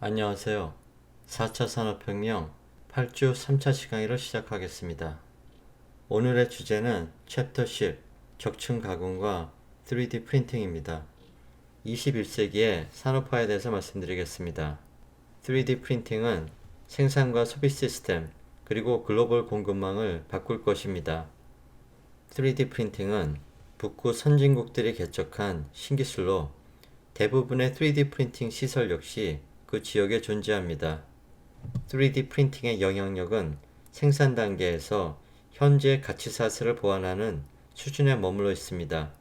안녕하세요. 4차 산업혁명 8주 3차 시강의를 시작하겠습니다. 오늘의 주제는 챕터 10 적층 가공과 3D 프린팅입니다. 21세기의 산업화에 대해서 말씀드리겠습니다. 3D 프린팅은 생산과 소비 시스템 그리고 글로벌 공급망을 바꿀 것입니다. 3D 프린팅은 북구 선진국들이 개척한 신기술로 대부분의 3D 프린팅 시설 역시 그 지역에 존재합니다. 3D 프린팅의 영향력은 생산 단계에서 현재 가치사슬을 보완하는 수준에 머물러 있습니다.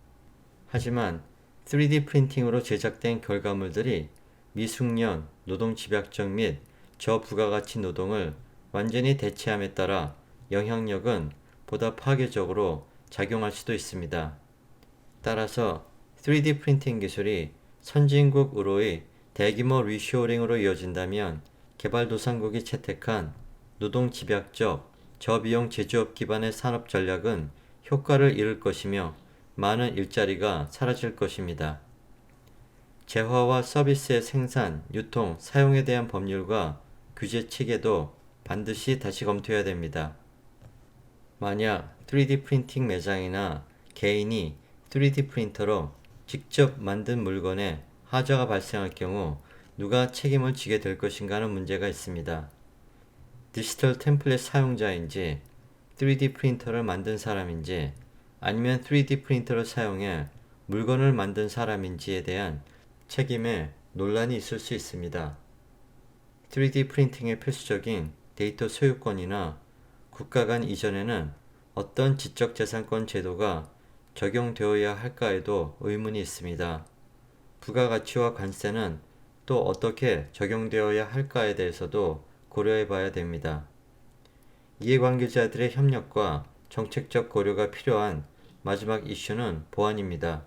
하지만 3D 프린팅으로 제작된 결과물들이 미숙련, 노동집약적 및 저부가가치 노동을 완전히 대체함에 따라 영향력은 보다 파괴적으로 작용할 수도 있습니다. 따라서 3D 프린팅 기술이 선진국으로의 대규모 리쇼어링으로 이어진다면 개발도상국이 채택한 노동집약적, 저비용 제조업 기반의 산업 전략은 효과를 잃을 것이며 많은 일자리가 사라질 것입니다. 재화와 서비스의 생산, 유통, 사용에 대한 법률과 규제 체계도 반드시 다시 검토해야 됩니다. 만약 3D 프린팅 매장이나 개인이 3D 프린터로 직접 만든 물건에 하자가 발생할 경우 누가 책임을 지게 될 것인가 하는 문제가 있습니다. 디지털 템플릿 사용자인지 3D 프린터를 만든 사람인지 아니면 3D 프린터를 사용해 물건을 만든 사람인지에 대한 책임에 논란이 있을 수 있습니다. 3D 프린팅의 필수적인 데이터 소유권이나 국가 간 이전에는 어떤 지적재산권 제도가 적용되어야 할까에도 의문이 있습니다. 부가가치와 관세는 또 어떻게 적용되어야 할까에 대해서도 고려해 봐야 됩니다. 이해관계자들의 협력과 정책적 고려가 필요한 마지막 이슈는 보안입니다.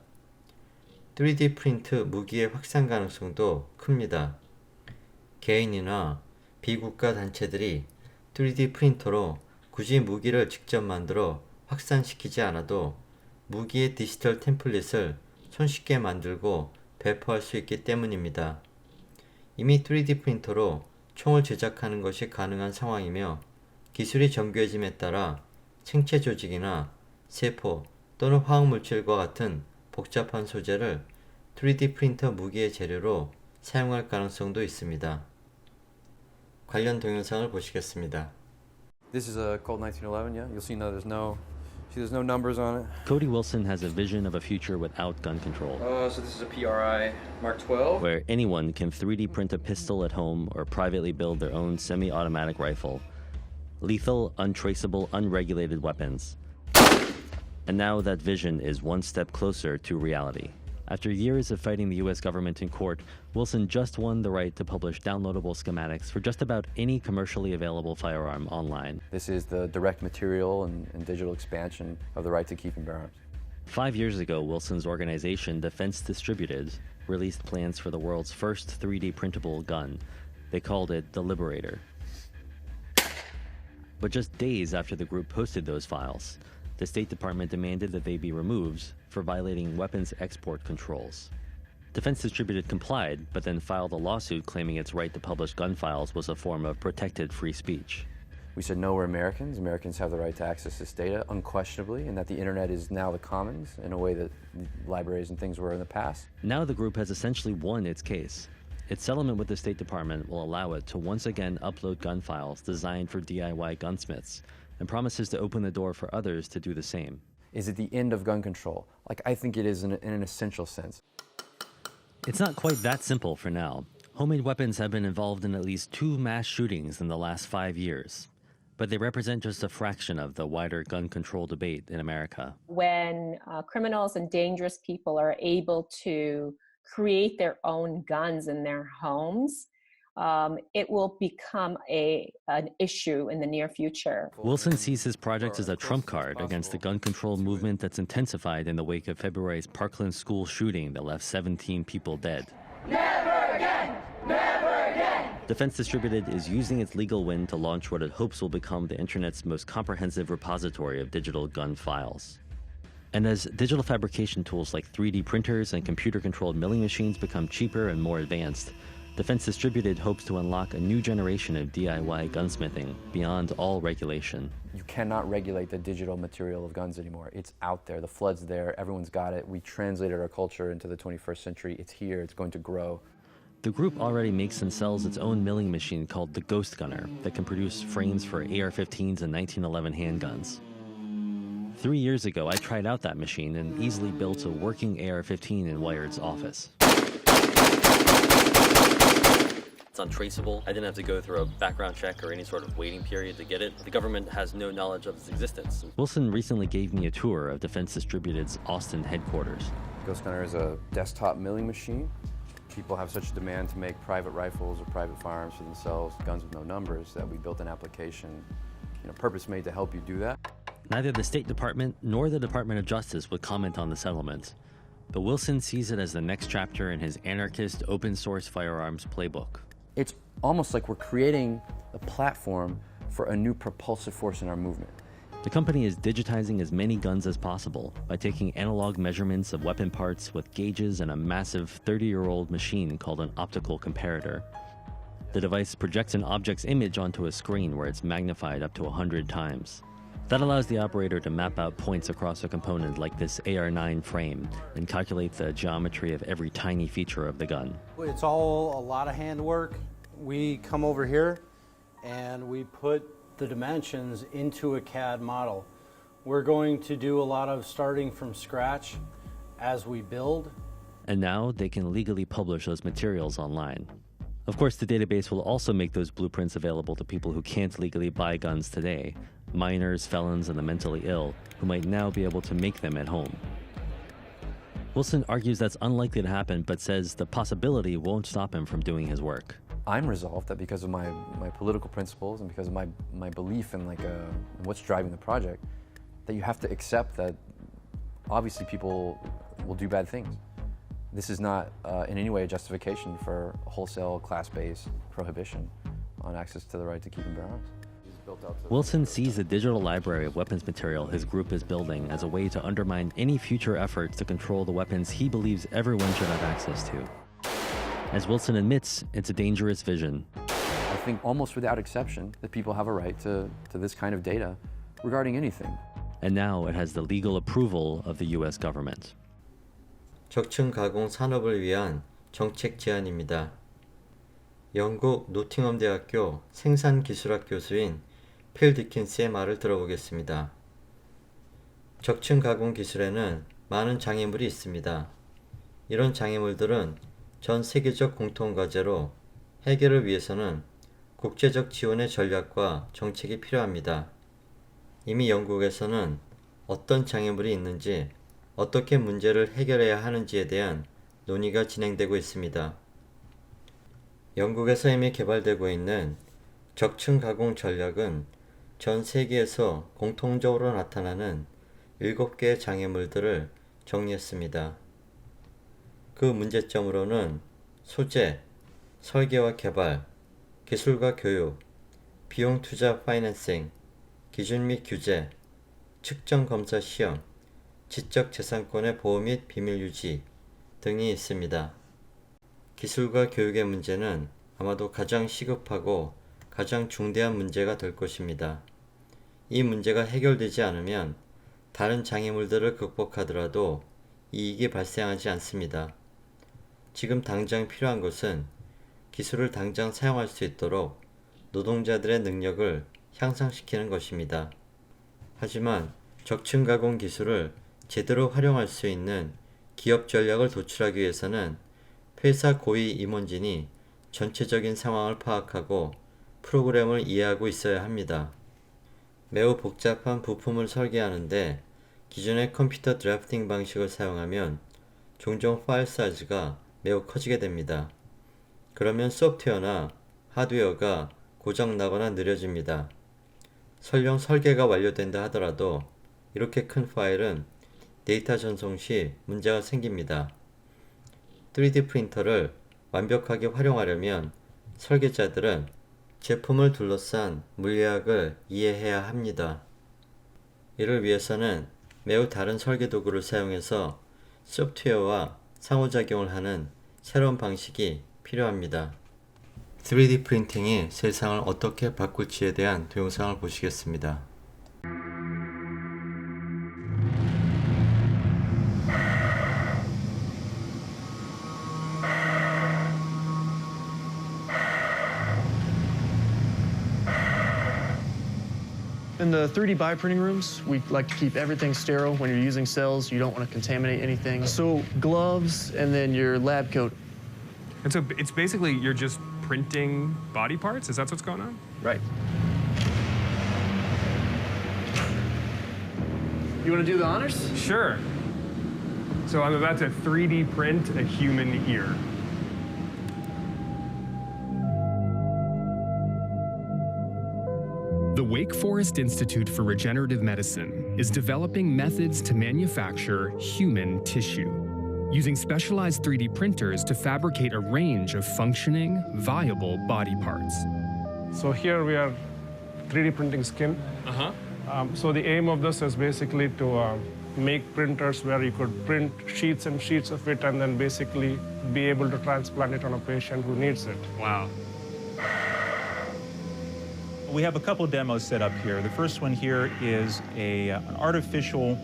3D 프린트 무기의 확산 가능성도 큽니다. 개인이나 비국가 단체들이 3D 프린터로 굳이 무기를 직접 만들어 확산시키지 않아도 무기의 디지털 템플릿을 손쉽게 만들고 배포할 수 있기 때문입니다. 이미 3D 프린터로 총을 제작하는 것이 가능한 상황이며 기술이 정교해짐에 따라 생체 조직이나 세포 또는 화학물질과 같은 복잡한 소재를 3D 프린터 무기의 재료로 사용할 가능성도 있습니다. 관련 동영상을 보시겠습니다. This is a Colt 1911, yeah? You'll see there's no numbers on it. Cody Wilson has a vision of a future without gun control, So this is a PRI Mark 12. where anyone can 3D print a pistol at home or privately build their own semi-automatic rifle. Lethal, untraceable, unregulated weapons. And now that vision is one step closer to reality. After years of fighting the US government in court, Wilson just won the right to publish downloadable schematics for just about any commercially available firearm online. This is the direct material and digital expansion of the right to keep and bear arms. 5 years ago, Wilson's organization, Defense Distributed, released plans for the world's first 3D printable gun. They called it the Liberator. But just days after the group posted those files, the State Department demanded that they be removed for violating weapons export controls. Defense Distributed complied, but then filed a lawsuit claiming its right to publish gun files was a form of protected free speech. We said, no, we're Americans. Americans have the right to access this data unquestionably, and that the internet is now the commons in a way that libraries and things were in the past. Now the group has essentially won its case. Its settlement with the State Department will allow it to once again upload gun files designed for DIY gunsmiths, and promises to open the door for others to do the same. Is it the end of gun control? I think it is in an essential sense. It's not quite that simple for now. Homemade weapons have been involved in at least 2 mass shootings in the last 5 years, but they represent just a fraction of the wider gun control debate in America. When criminals and dangerous people are able to create their own guns in their homes, it will become an issue in the near future. Wilson sees his project as a trump card against the gun control movement that's intensified in the wake of February's Parkland school shooting that left 17 people dead. Never again! Never again! Defense Distributed is using its legal win to launch what it hopes will become the internet's most comprehensive repository of digital gun files. And as digital fabrication tools like 3D printers and computer-controlled milling machines become cheaper and more advanced, Defense Distributed hopes to unlock a new generation of DIY gunsmithing beyond all regulation. You cannot regulate the digital material of guns anymore. It's out there. The flood's there. Everyone's got it. We translated our culture into the 21st century. It's here. It's going to grow. The group already makes and sells its own milling machine called the Ghost Gunner that can produce frames for AR-15s and 1911 handguns. 3 years ago, I tried out that machine and easily built a working AR-15 in Wired's office. It's untraceable. I didn't have to go through a background check or any sort of waiting period to get it. The government has no knowledge of its existence. Wilson recently gave me a tour of Defense Distributed's Austin headquarters. Ghost Gunner is a desktop milling machine. People have such a demand to make private rifles or private firearms for themselves, guns with no numbers, that we built an application, purpose-made to help you do that. Neither the State Department nor the Department of Justice would comment on the settlement, but Wilson sees it as the next chapter in his anarchist open-source firearms playbook. It's almost like we're creating a platform for a new propulsive force in our movement. The company is digitizing as many guns as possible by taking analog measurements of weapon parts with gauges and a massive 30-year-old machine called an optical comparator. The device projects an object's image onto a screen where it's magnified up to 100 times. That allows the operator to map out points across a component like this AR-9 frame and calculate the geometry of every tiny feature of the gun. It's all a lot of handwork. We come over here and we put the dimensions into a CAD model. We're going to do a lot of starting from scratch as we build. And now they can legally publish those materials online. Of course, the database will also make those blueprints available to people who can't legally buy guns today, minors, felons, and the mentally ill, who might now be able to make them at home. Wilson argues that's unlikely to happen, but says the possibility won't stop him from doing his work. I'm resolved that because of my political principles and because of my belief in what's driving the project, that you have to accept that obviously people will do bad things. This is not in any way a justification for wholesale class-based prohibition on access to the right to keep and bear arms. Wilson sees the digital library of weapons material his group is building as a way to undermine any future efforts to control the weapons he believes everyone should have access to. As Wilson admits, it's a dangerous vision. I think almost without exception that people have a right to this kind of data regarding anything. And now it has the legal approval of the US government. 적층 가공 산업을 위한 정책 제안입니다. 영국 노팅엄 대학교 생산기술학 교수인 필 디킨스의 말을 들어보겠습니다. 적층 가공 기술에는 많은 장애물이 있습니다. 이런 장애물들은 전 세계적 공통과제로 해결을 위해서는 국제적 지원의 전략과 정책이 필요합니다. 이미 영국에서는 어떤 장애물이 있는지, 어떻게 문제를 해결해야 하는지에 대한 논의가 진행되고 있습니다. 영국에서 이미 개발되고 있는 적층 가공 전략은 전 세계에서 공통적으로 나타나는 7개의 장애물들을 정리했습니다. 그 문제점으로는 소재, 설계와 개발, 기술과 교육, 비용 투자 파이낸싱, 기준 및 규제, 측정 검사 시험, 지적 재산권의 보호 및 비밀 유지 등이 있습니다. 기술과 교육의 문제는 아마도 가장 시급하고 가장 중대한 문제가 될 것입니다. 이 문제가 해결되지 않으면 다른 장애물들을 극복하더라도 이익이 발생하지 않습니다. 지금 당장 필요한 것은 기술을 당장 사용할 수 있도록 노동자들의 능력을 향상시키는 것입니다. 하지만 적층 가공 기술을 제대로 활용할 수 있는 기업 전략을 도출하기 위해서는 회사 고위 임원진이 전체적인 상황을 파악하고 프로그램을 이해하고 있어야 합니다. 매우 복잡한 부품을 설계하는데 기존의 컴퓨터 드래프팅 방식을 사용하면 종종 파일 사이즈가 매우 커지게 됩니다. 그러면 소프트웨어나 하드웨어가 고장나거나 느려집니다. 설령 설계가 완료된다 하더라도 이렇게 큰 파일은 데이터 전송 시 문제가 생깁니다. 3D 프린터를 완벽하게 활용하려면 설계자들은 제품을 둘러싼 물리학을 이해해야 합니다. 이를 위해서는 매우 다른 설계 도구를 사용해서 소프트웨어와 상호작용을 하는 새로운 방식이 필요합니다. 3D 프린팅이 세상을 어떻게 바꿀지에 대한 동영상을 보시겠습니다. In the 3D bioprinting rooms, we like to keep everything sterile. When you're using cells, you don't want to contaminate anything. So gloves and then your lab coat. And so it's basically you're just printing body parts? Is that what's going on? Right. You want to do the honors? Sure. So I'm about to 3D print a human ear. The Wake Forest Institute for Regenerative Medicine is developing methods to manufacture human tissue, using specialized 3D printers to fabricate a range of functioning, viable body parts. So here we are 3D printing skin. So the aim of this is basically to make printers where you could print sheets and sheets of it and then basically be able to transplant it on a patient who needs it. Wow. We have a couple demos set up here. The first one here is an artificial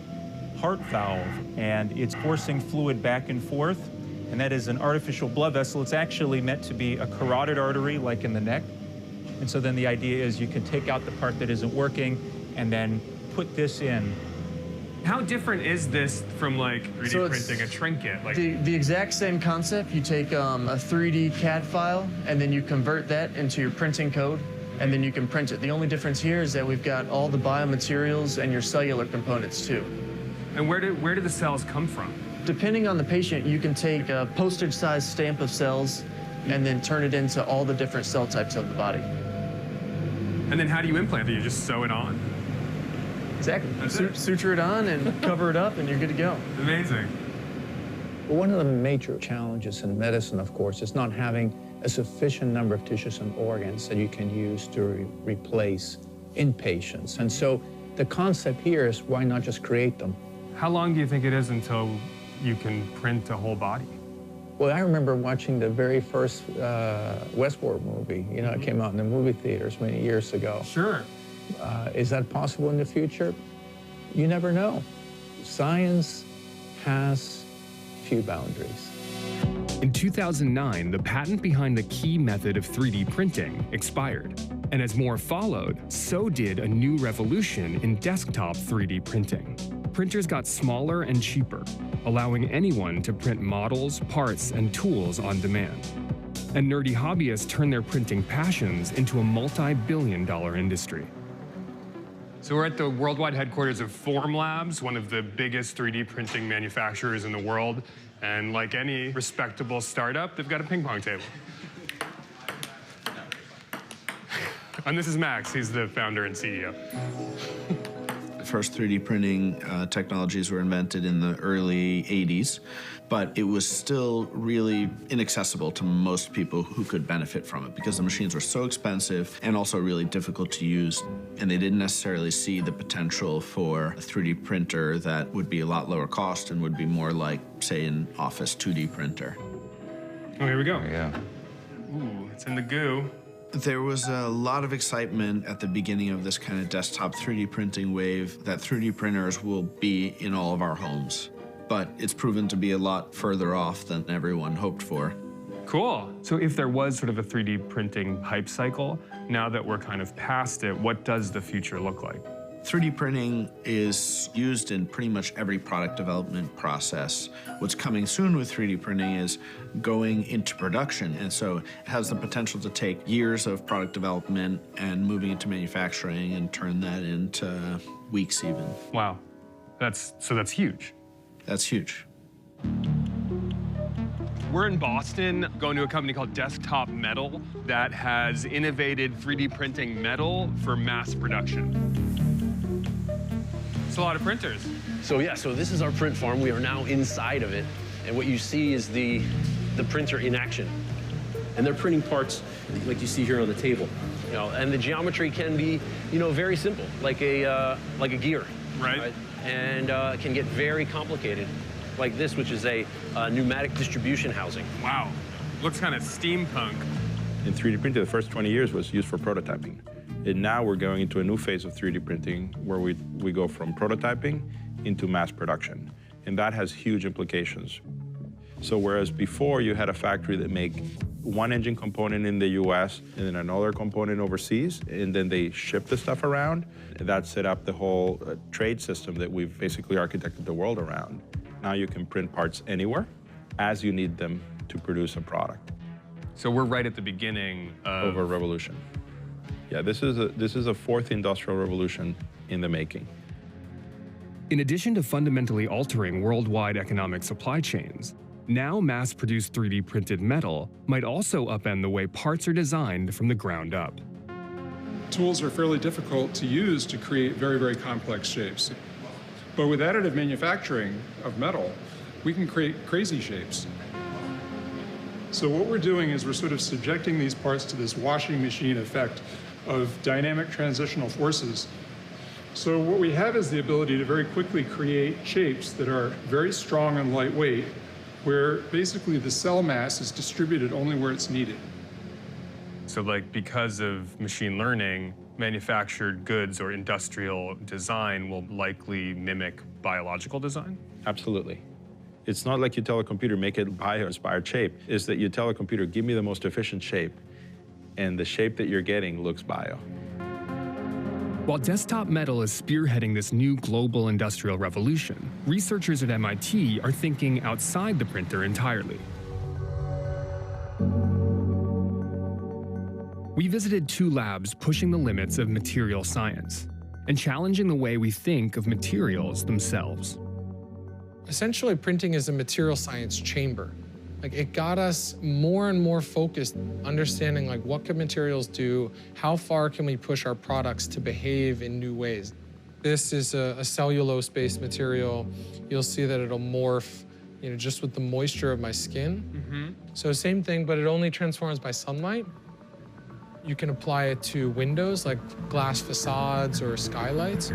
heart valve, and it's forcing fluid back and forth, and that is an artificial blood vessel. It's actually meant to be a carotid artery, like in the neck. And so then the idea is you can take out the part that isn't working and then put this in. How different is this from like 3D So it's printing a trinket? Like, The exact same concept. You take a 3D CAD file and then you convert that into your printing code and then you can print it. The only difference here is that we've got all the biomaterials and your cellular components too. and where do the cells come from? Depending on the patient, you can take a postage-sized stamp of cells and then turn it into all the different cell types of the body. And then how do you implant it? You just sew it on? Exactly. That's it. Suture it on and cover it up and you're good to go. Amazing. Well, one of the major challenges in medicine, of course, is not having a sufficient number of tissues and organs that you can use to replace in patients. And so the concept here is why not just create them? How long do you think it is until you can print a whole body? Well, I remember watching the very first Westworld movie. You know, it came out in the movie theaters many years ago. Sure. Is that possible in the future? You never know. Science has few boundaries. In 2009, the patent behind the key method of 3D printing expired. And as more followed, so did a new revolution in desktop 3D printing. Printers got smaller and cheaper, allowing anyone to print models, parts, and tools on demand. And nerdy hobbyists turned their printing passions into a multi-billion-dollar industry. So we're at the worldwide headquarters of Formlabs, one of the biggest 3D printing manufacturers in the world. And like any respectable startup, they've got a ping pong table. And this is Max, he's the founder and CEO. The first 3D printing technologies were invented in the early 80s, but it was still really inaccessible to most people who could benefit from it because the machines were so expensive and also really difficult to use, and they didn't necessarily see the potential for a 3D printer that would be a lot lower cost and would be more like, say, an office 2D printer. Oh, here we go. Yeah. Ooh, it's in the goo. There was a lot of excitement at the beginning of this kind of desktop 3D printing wave that 3D printers will be in all of our homes. But it's proven to be a lot further off than everyone hoped for. Cool. So if there was sort of a 3D printing hype cycle, now that we're kind of past it, what does the future look like? 3D printing is used in pretty much every product development process. What's coming soon with 3D printing is going into production, and so it has the potential to take years of product development and moving into manufacturing and turn that into weeks even. Wow. That's huge. That's huge. We're in Boston, going to a company called Desktop Metal that has innovated 3D printing metal for mass production. It's a lot of printers. So this is our print farm. We are now inside of it. And what you see is the printer in action. And they're printing parts like you see here on the table. You know, and the geometry can be, very simple, like a gear. Right. And it can get very complicated, like this, which is a pneumatic distribution housing. Wow. Looks kind of steampunk. In 3D printing, the first 20 years was used for prototyping. And now we're going into a new phase of 3D printing where we go from prototyping into mass production. And that has huge implications. So whereas before you had a factory that made one engine component in the US and then another component overseas, and then they ship the stuff around, that set up the whole trade system that we've basically architected the world around. Now you can print parts anywhere as you need them to produce a product. So we're right at the beginning of a revolution. Yeah, this is a fourth industrial revolution in the making. In addition to fundamentally altering worldwide economic supply chains, now mass-produced 3D printed metal might also upend the way parts are designed from the ground up. Tools are fairly difficult to use to create very, very complex shapes. But with additive manufacturing of metal, we can create crazy shapes. So what we're doing is we're sort of subjecting these parts to this washing machine effect of dynamic transitional forces. So what we have is the ability to very quickly create shapes that are very strong and lightweight, where basically the cell mass is distributed only where it's needed. So like because of machine learning, manufactured goods or industrial design will likely mimic biological design? Absolutely. It's not like you tell a computer, make it bio-inspired shape. It's that you tell a computer, give me the most efficient shape, and the shape that you're getting looks bio. While desktop metal is spearheading this new global industrial revolution, researchers at MIT are thinking outside the printer entirely. We visited two labs pushing the limits of material science and challenging the way we think of materials themselves. Essentially, printing is a material science chamber. Like, it got us more and more focused, understanding like what can materials do, how far can we push our products to behave in new ways. This is a cellulose-based material. You'll see that it'll morph, just with the moisture of my skin. So same thing, but it only transforms by sunlight. You can apply it to windows, like glass facades or skylights.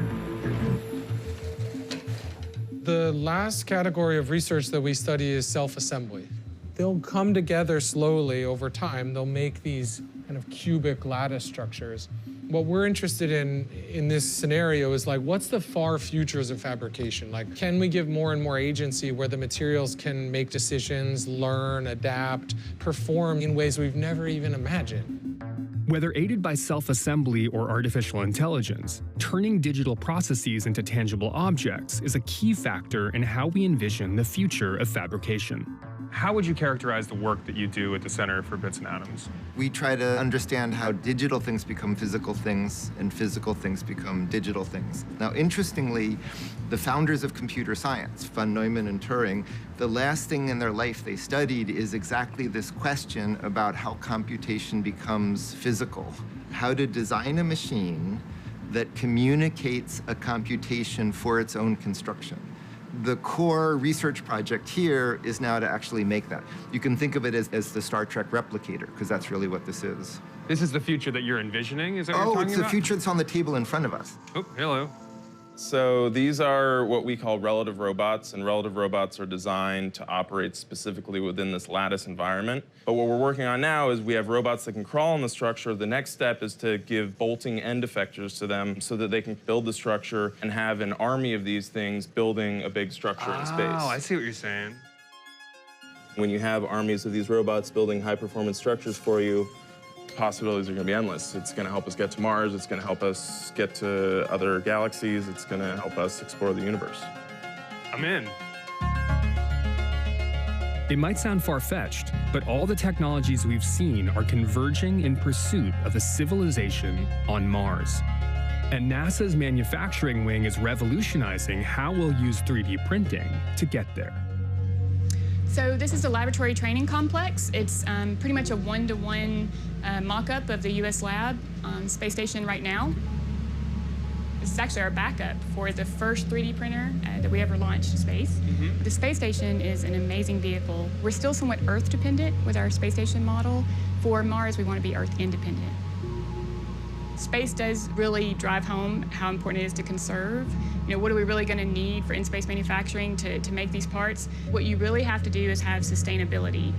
The last category of research that we study is self-assembly. They'll come together slowly over time. They'll make these kind of cubic lattice structures. What we're interested in this scenario is like, what's the far futures of fabrication? Like, can we give more and more agency where the materials can make decisions, learn, adapt, perform in ways we've never even imagined? Whether aided by self-assembly or artificial intelligence, turning digital processes into tangible objects is a key factor in how we envision the future of fabrication. How would you characterize the work that you do at the Center for Bits and Atoms? We try to understand how digital things become physical things and physical things become digital things. Now, interestingly, the founders of computer science, von Neumann and Turing, the last thing in their life they studied is exactly this question about how computation becomes physical. How to design a machine that communicates a computation for its own construction. The core research project here is now to actually make that. You can think of it as the Star Trek replicator, because that's really what this is. This is the future that you're envisioning? Is that what you're talking about? Oh, it's the future that's on the table in front of us. Oh, hello. So these are what we call relative robots, and relative robots are designed to operate specifically within this lattice environment. But what we're working on now is we have robots that can crawl in the structure. The next step is to give bolting end effectors to them so that they can build the structure and have an army of these things building a big structure in space. Oh, I see what you're saying. When you have armies of these robots building high-performance structures for you, possibilities are going to be endless. It's going to help us get to Mars. It's going to help us get to other galaxies. It's going to help us explore the universe. I'm in. It might sound far-fetched, but all the technologies we've seen are converging in pursuit of a civilization on Mars. And NASA's manufacturing wing is revolutionizing how we'll use 3D printing to get there. So this is a laboratory training complex. It's pretty much a one-to-one mock-up of the U.S. lab on space station right now. This is actually our backup for the first 3D printer that we ever launched to space. The space station is an amazing vehicle. We're still somewhat Earth dependent with our space station model. For Mars, we want to be Earth independent. Space does really drive home how important it is to conserve. What are we really going to need for in-space manufacturing to make these parts? What you really have to do is have sustainability.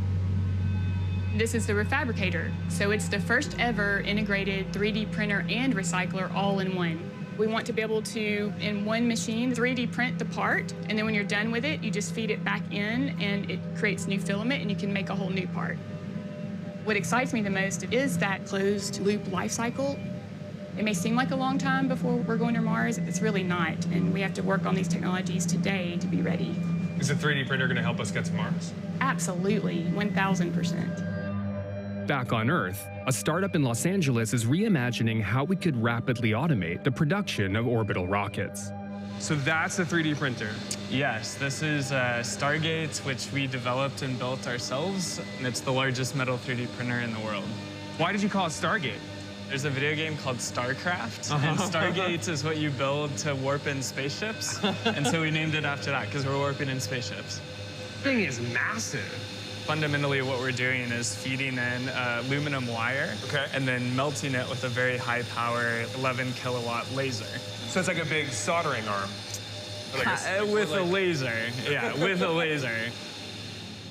This is the refabricator. So it's the first ever integrated 3D printer and recycler all in one. We want to be able to, in one machine, 3D print the part, and then when you're done with it, you just feed it back in and it creates new filament and you can make a whole new part. What excites me the most is that closed loop life cycle. It may seem like a long time before we're going to Mars. It's really not, and we have to work on these technologies today to be ready. Is a 3D printer going to help us get to Mars? Absolutely, 1,000%. Back on Earth, a startup in Los Angeles is reimagining how we could rapidly automate the production of orbital rockets. So that's a 3D printer? Yes, this is Stargate, which we developed and built ourselves, and it's the largest metal 3D printer in the world. Why did you call it Stargate? There's a video game called StarCraft, and Stargate is what you build to warp in spaceships, and so we named it after that, because we're warping in spaceships. This thing is massive. Fundamentally, what we're doing is feeding in aluminum wire and then melting it with a very high-power 11-kilowatt laser. So it's like a big soldering arm? With a laser, yeah, with a laser.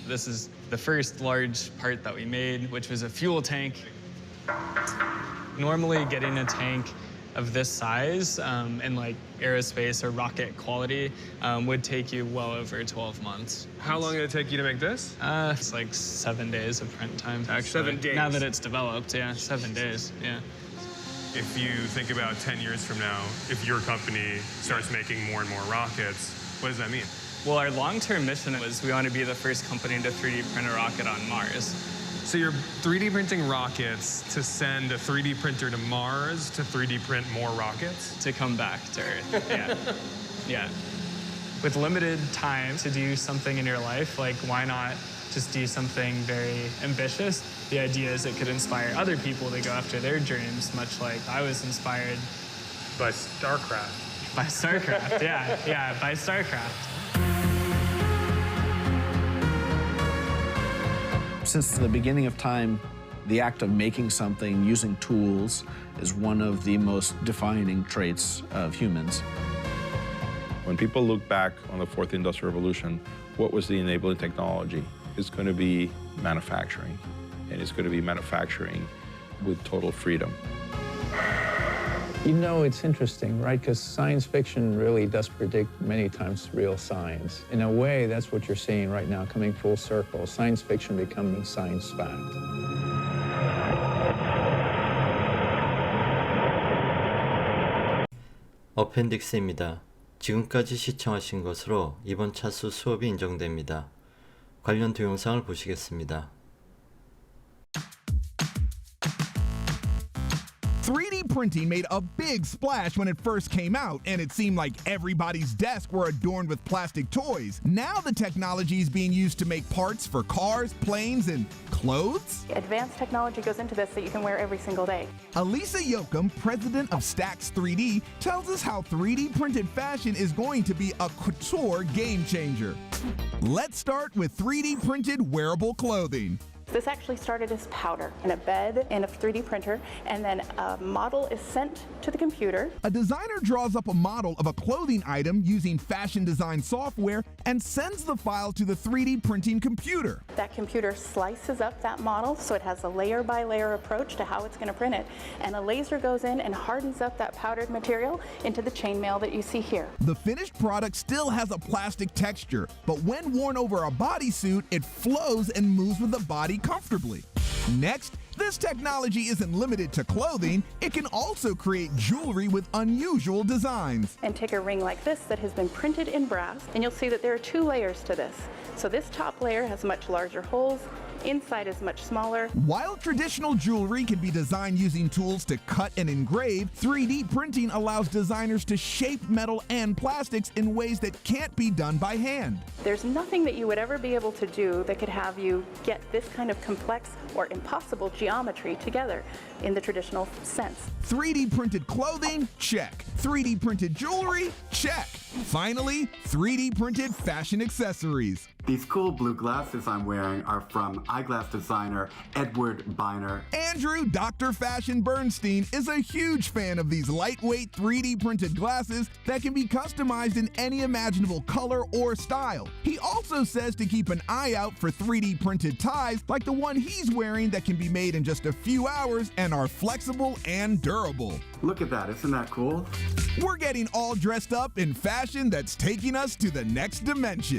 This is the first large part that we made, which was a fuel tank. Normally, getting a tank of this size in like aerospace or rocket quality would take you well over 12 months. How long did it take you to make this? It's like 7 days of print time, actually. 7 days? Now that it's developed, yeah, 7 days, yeah. If you think about 10 years from now, if your company starts making more and more rockets, what does that mean? Well, our long-term mission was we want to be the first company to 3D print a rocket on Mars. So you're 3D printing rockets to send a 3D printer to Mars to 3D print more rockets? To come back to Earth, yeah. Yeah. With limited time to do something in your life, like why not just do something very ambitious? The idea is it could inspire other people to go after their dreams, much like I was inspired. By StarCraft. By StarCraft, yeah, by StarCraft. Since the beginning of time, the act of making something using tools is one of the most defining traits of humans. When people look back on the fourth industrial revolution, what was the enabling technology? It's going to be manufacturing, and it's going to be manufacturing with total freedom. You know, it's interesting, right? Because science fiction really does predict many times real science. In a way, that's what you're seeing right now, coming full circle. Science fiction becoming science fact. 어펜딕스입니다. 지금까지 시청하신 것으로 이번 차수 수업이 인정됩니다. 관련 동영상을 보시겠습니다. 3D printing made a big splash when it first came out, and it seemed like everybody's desk were adorned with plastic toys. Now the technology is being used to make parts for cars, planes, and clothes? Advanced technology goes into this that you can wear every single day. Elisa Yoakum, president of Stax 3D, tells us how 3D printed fashion is going to be a couture game changer. Let's start with 3D printed wearable clothing. This actually started as powder in a bed in a 3D printer, and then a model is sent to the computer. A designer draws up a model of a clothing item using fashion design software and sends the file to the 3D printing computer. That computer slices up that model so it has a layer by layer approach to how it's going to print it, and a laser goes in and hardens up that powdered material into the chainmail that you see here. The finished product still has a plastic texture, but when worn over a bodysuit, it flows and moves with the body comfortably. Next, this technology isn't limited to clothing. It can also create jewelry with unusual designs. And take a ring like this that has been printed in brass, and you'll see that there are two layers to this. So this top layer has much larger holes. Inside is much smaller. While traditional jewelry can be designed using tools to cut and engrave, 3D printing allows designers to shape metal and plastics in ways that can't be done by hand. There's nothing that you would ever be able to do that could have you get this kind of complex or impossible geometry together in the traditional sense. 3D printed clothing? Check. 3D printed jewelry? Check. Finally, 3D printed fashion accessories. These cool blue glasses I'm wearing are from eyeglass designer Edward Biner. Andrew, Dr. Fashion Bernstein, is a huge fan of these lightweight 3D printed glasses that can be customized in any imaginable color or style. He also says to keep an eye out for 3D printed ties like the one he's wearing wearing that can be made in just a few hours and are flexible and durable. Look at that, isn't that cool? We're getting all dressed up in fashion that's taking us to the next dimension.